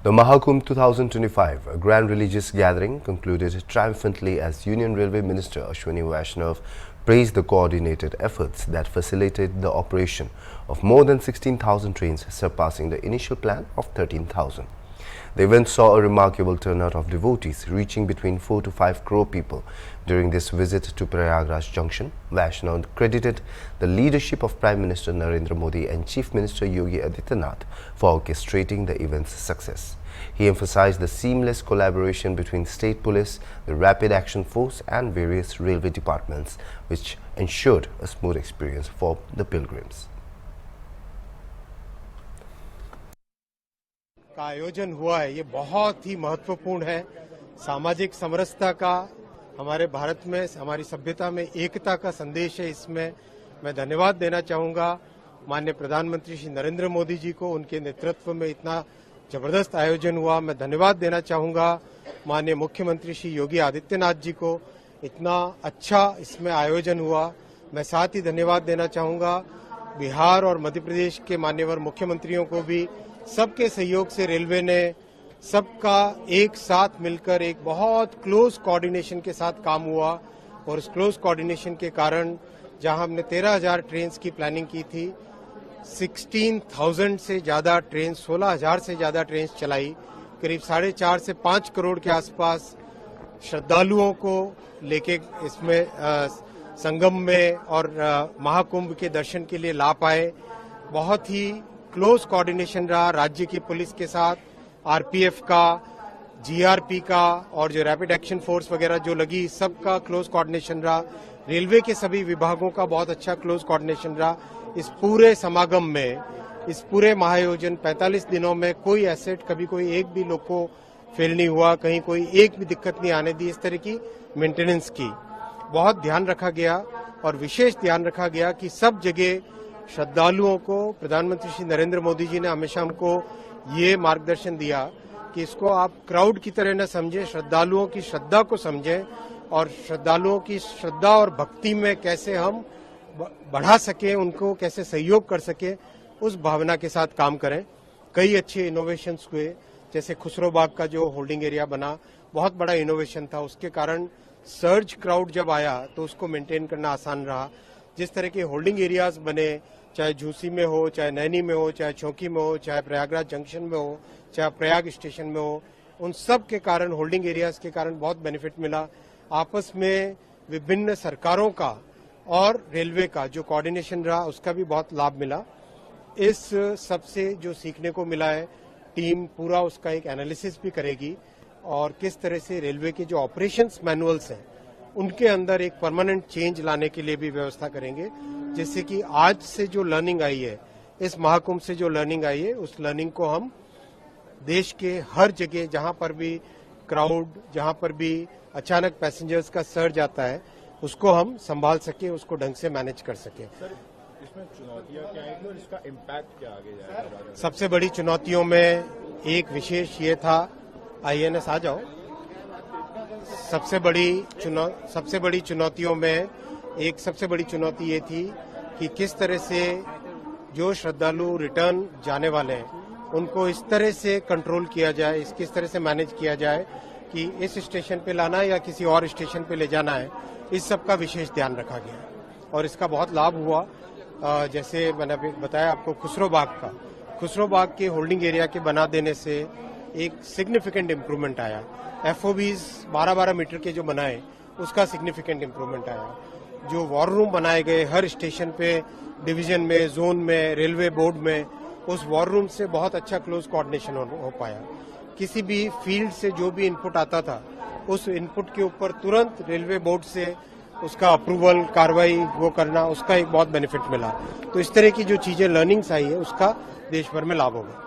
The Mahakumbh 2025, a grand religious gathering, concluded triumphantly as Union Railway Minister Ashwini Vaishnav praised the coordinated efforts that facilitated the operation of more than 16,000 trains, surpassing the initial plan of 13,000. The event saw a remarkable turnout of devotees, reaching between 4 to 5 crore people. During this visit to Prayagraj Junction, Vaishnav credited the leadership of Prime Minister Narendra Modi and Chief Minister Yogi Adityanath for orchestrating the event's success. He emphasized the seamless collaboration between State Police, the Rapid Action Force and various railway departments, which ensured a smooth experience for the pilgrims. का आयोजन हुआ है, ये बहुत ही महत्वपूर्ण है। सामाजिक समरसता का हमारे भारत में, हमारी सभ्यता में एकता का संदेश है। इसमें मैं धन्यवाद देना चाहूंगा माननीय प्रधानमंत्री श्री नरेंद्र मोदी जी को, उनके नेतृत्व में इतना जबरदस्त आयोजन हुआ। मैं धन्यवाद देना चाहूंगा माननीय मुख्यमंत्री श्री योगी आदित्यनाथ जी को, इतना अच्छा इसमें आयोजन हुआ। मैं साथ ही धन्यवाद देना चाहूंगा बिहार और मध्य प्रदेश के मान्यवर मुख्यमंत्रियों को भी। सबके सहयोग से रेलवे ने सबका एक साथ मिलकर एक बहुत क्लोज कोऑर्डिनेशन के साथ काम हुआ और उस क्लोज कोऑर्डिनेशन के कारण जहां हमने 13,000 ट्रेन की प्लानिंग की थी, 16,000 से ज्यादा ट्रेन, 16,000 से ज्यादा ट्रेन चलाई। करीब 4.5 से 5 करोड़ के आसपास श्रद्धालुओं को लेके इसमें संगम में और महाकुंभ के दर्शन के लिए ला पाए। बहुत ही क्लोज कोऑर्डिनेशन रहा राज्य की पुलिस के साथ, आरपीएफ का, जीआरपी का और जो रैपिड एक्शन फोर्स वगैरह जो लगी, सबका क्लोज कोऑर्डिनेशन रहा। रेलवे के सभी विभागों का बहुत अच्छा क्लोज कोऑर्डिनेशन रहा। इस पूरे समागम में, इस पूरे महाआयोजन 45 दिनों में कोई एसेट, कभी कोई एक भी लोग को फेल नहीं हुआ, कहीं कोई एक भी दिक्कत नहीं आने दी। इस तरह की मेंटेनेंस की बहुत ध्यान रखा गया और विशेष ध्यान रखा गया कि सब जगह श्रद्धालुओं को प्रधानमंत्री श्री नरेंद्र मोदी जी ने हमेशा हमको ये मार्गदर्शन दिया कि इसको आप क्राउड की तरह न समझें, श्रद्धालुओं की श्रद्धा को समझें और श्रद्धालुओं की श्रद्धा और भक्ति में कैसे हम बढ़ा सकें, उनको कैसे सहयोग कर सके, उस भावना के साथ काम करें। कई अच्छे इनोवेशंस हुए, जैसे खुसरो बाग का जो होल्डिंग एरिया बना, बहुत बड़ा इनोवेशन था। उसके कारण सर्ज क्राउड जब आया तो उसको मेंटेन करना आसान रहा। जिस तरह के होल्डिंग एरियाज बने, चाहे झूसी में हो, चाहे नैनी में हो, चाहे चौकी में हो, चाहे प्रयागराज जंक्शन में हो, चाहे प्रयाग स्टेशन में हो, उन सब के कारण, होल्डिंग एरियाज के कारण बहुत बेनिफिट मिला। आपस में विभिन्न सरकारों का और रेलवे का जो कोऑर्डिनेशन रहा, उसका भी बहुत लाभ मिला। इस सबसे जो सीखने को मिला है, टीम पूरा उसका एक एनालिसिस भी करेगी और किस तरह से रेलवे के जो ऑपरेशंस मैनुअल्स हैं उनके अंदर एक परमानेंट चेंज लाने के लिए भी व्यवस्था करेंगे, जिससे कि आज से जो लर्निंग आई है, इस महाकुंभ से जो लर्निंग आई है, उस लर्निंग को हम देश के हर जगह जहां पर भी क्राउड, जहां पर भी अचानक पैसेंजर्स का सर्ज आता है, उसको हम संभाल सके, उसको ढंग से मैनेज कर सके। सर, इसमें चुनौतियां क्या है और इसका इम्पैक्ट क्या आगे जाएगा? सबसे बड़ी चुनौतियों में एक विशेष ये था, आईएनएस आ जाओ। सबसे बड़ी चुनौतियों में एक सबसे बड़ी चुनौती ये थी कि किस तरह से जो श्रद्धालु रिटर्न जाने वाले हैं उनको इस तरह से कंट्रोल किया जाए, किस तरह से मैनेज किया जाए कि इस स्टेशन पे लाना है या किसी और स्टेशन पे ले जाना है, इस सब का विशेष ध्यान रखा गया और इसका बहुत लाभ हुआ। जैसे मैंने बताया आपको खुसरो बाग के होल्डिंग एरिया के बना देने से एक सिग्निफिकेंट इम्प्रूवमेंट आया। एफओबीज 12-12 मीटर के जो बनाए, उसका सिग्निफिकेंट इम्प्रूवमेंट आया। जो वॉर रूम बनाए गए हर स्टेशन पे, डिवीजन में, जोन में, रेलवे बोर्ड में, उस वॉर रूम से बहुत अच्छा क्लोज कोऑर्डिनेशन हो पाया। किसी भी फील्ड से जो भी इनपुट आता था, उस इनपुट के ऊपर तुरंत रेलवे बोर्ड से उसका अप्रूवल, कार्रवाई वो करना, उसका एक बहुत बेनिफिट मिला। तो इस तरह की जो चीजें लर्निंग्स आई है, उसका देश भर में लाभ होगा।